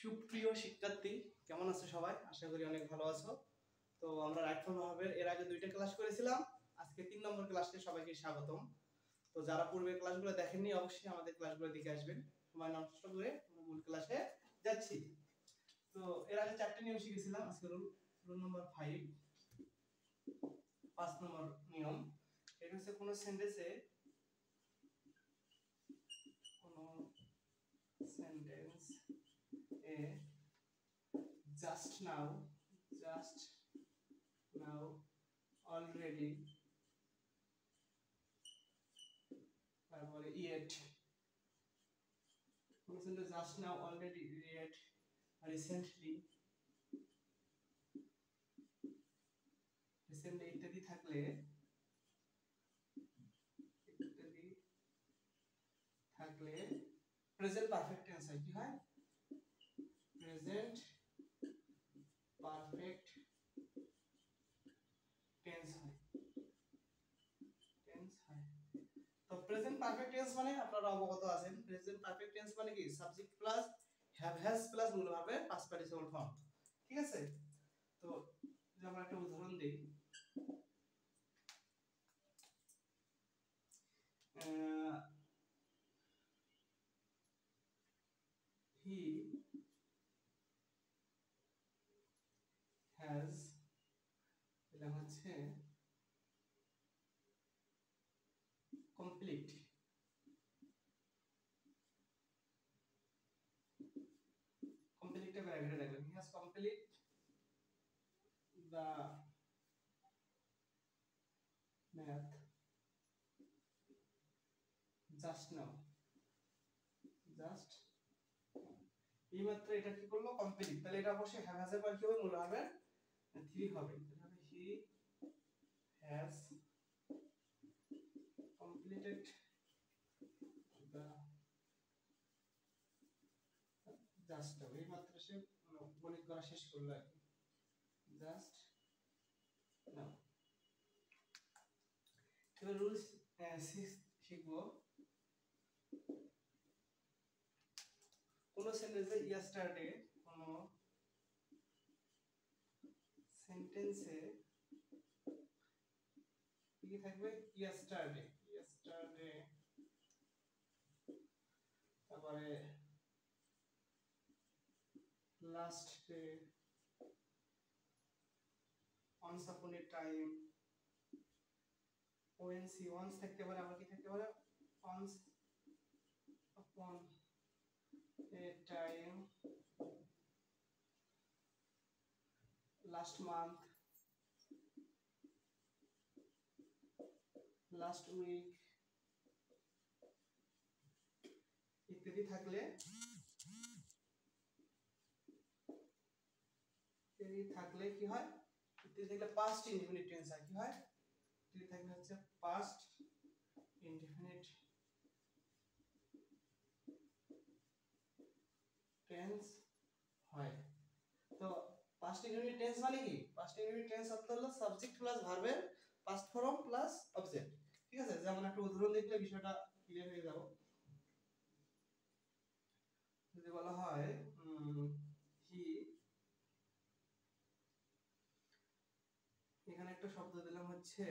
সুপ্রিয় শিক্ষার্থী, কেমন আছো সবাই? আশা করি অনেক ভালো আছো। তো আমরা রাইট ফ্রম ভার্বের এর আগে 2টা ক্লাস করেছিলাম। আজকে 3 নম্বর ক্লাসে সবাইকে স্বাগতম। তো যারা পূর্বের ক্লাসগুলো দেখেননি অবশ্যই আমাদের ক্লাসগুলো দেখে আসবেন। সময় নষ্ট করে মূল ক্লাসে যাচ্ছি। তো এর আগে 4টা নিয়ম শিখেছিলাম। আজকে রুল নাম্বার 5, 5 নম্বর নিয়ম। এটা হচ্ছে কোন সেন্টেন্সে just now, already, তারপরে yet, just now, already, yet, recently ইত্যাদি থাকলে প্রেজেন্ট পারফেক্ট টেন্স হয়। কি হয়? প্রেজেন্ট পারফেক্ট টেন্স হয়। তো প্রেজেন্ট পারফেক্ট টেন্স মানে আপনারা অবগত আছেন। প্রেজেন্ট পারফেক্ট টেন্স মানে কি? Subject plus have has plus মূল ভার্বের পাস্ট পার্টিসিপল ফর্ম। ঠিক আছে? তো যদি আমরা একটা উদাহরণ দেই, he has, এটা হচ্ছে কমপ্লিট, কমপ্লিটটা ব্র্যাকেটে রাখবেন। he has complete the math just now, এই মাত্র এটা কি করলো? কমপ্লিট। তাহলে এটা অবশ্যই হ্যাভ হ্যাজ এর পর কি হবে? মূল ভার্বের 3 হবে। তাহলে he has completed the just now, এই মাত্র সে গণিত করা শেষ করলো আর কি। just now। এবার রুলস 6 শিখবো। কোন সেন্টেন্সে ইয়েস্টারডে, কোন সেন্টেন্সে কি থাকবে? ইয়েস্টারডে, তারপরে last day, once upon a time, once থাকতে পারে, আবার কি থাকতে পারে? once upon a time, last month, last week ইত্যাদি থাকলে কি হয়? ইত্যাদি থাকলে পাস্ট ইনডিফিনিট টেন্স হয়। কি হয়? ইত্যাদি থাকলে হচ্ছে পাস্ট ইনডিফিনিট টেন্স হয়। তো পাস্ট ইনডিফিনিট টেন্স মানে কি? পাস্ট ইনডিফিনিট টেন্স অর্থ হলো সাবজেক্ট প্লাস ভার্বের পাস্ট ফর্ম প্লাস অবজেক্ট। ঠিক আছে? যেমন একটা উদাহরণ দেখলে বিষয়টা ক্লিয়ার হয়ে যাবে। যদি বলা হয় হি, এখানে একটা শব্দ দিলাম হচ্ছে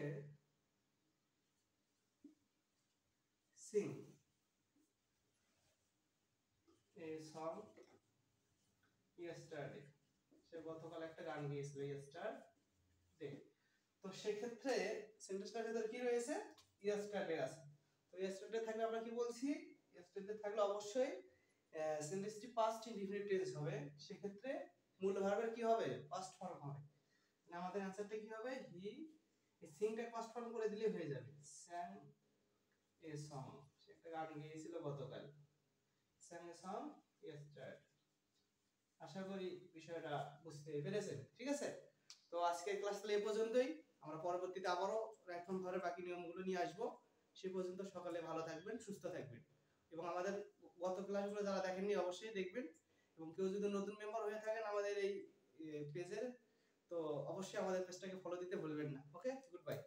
sing a song yesterday, সে গতকাল একটা গান গেয়েছিল yesterday। তো সেক্ষেত্রে সেন্টেন্সটার ভিতরে কি রয়েছে? yesterday আছে। তো yesterday থাকলে আমরা কি বলছি? yesterday থাকলে অবশ্যই সেন্টেন্সটি পাস্ট ইনডিফিনিট টেন্স হবে। সেক্ষেত্রে মূল ভার্বের কি হবে? পাস্ট ফর্ম হবে। মানে আমাদের অ্যানসারটা কি হবে? হি, এই সিংটা পাস্ট ফর্ম করে দিলে হয়ে যাবে sang a song, সে একটা গান গেয়েছিল গতকাল। sang a song yesterday। আশা করি বিষয়টা বুঝতে পেরেছেন। ঠিক আছে? তো আজকের ক্লাস তাহলে এই পর্যন্তই। আমরা পরবর্তীতে আবারও এখন ধরে বাকি নিয়মগুলো নিয়ে আসব। সে পর্যন্ত সকালে ভালো থাকবেন, সুস্থ থাকবেন। এবং আমাদের গত ক্লাসগুলো যারা দেখেননি অবশ্যই দেখবেন। এবং কেউ যদি নতুন মেম্বার হয়ে থাকেন আমাদের এই পেজের, তো অবশ্যই আমাদের পেজটাকে ফলো দিতে ভুলবেন না। ওকে, গুড বাই।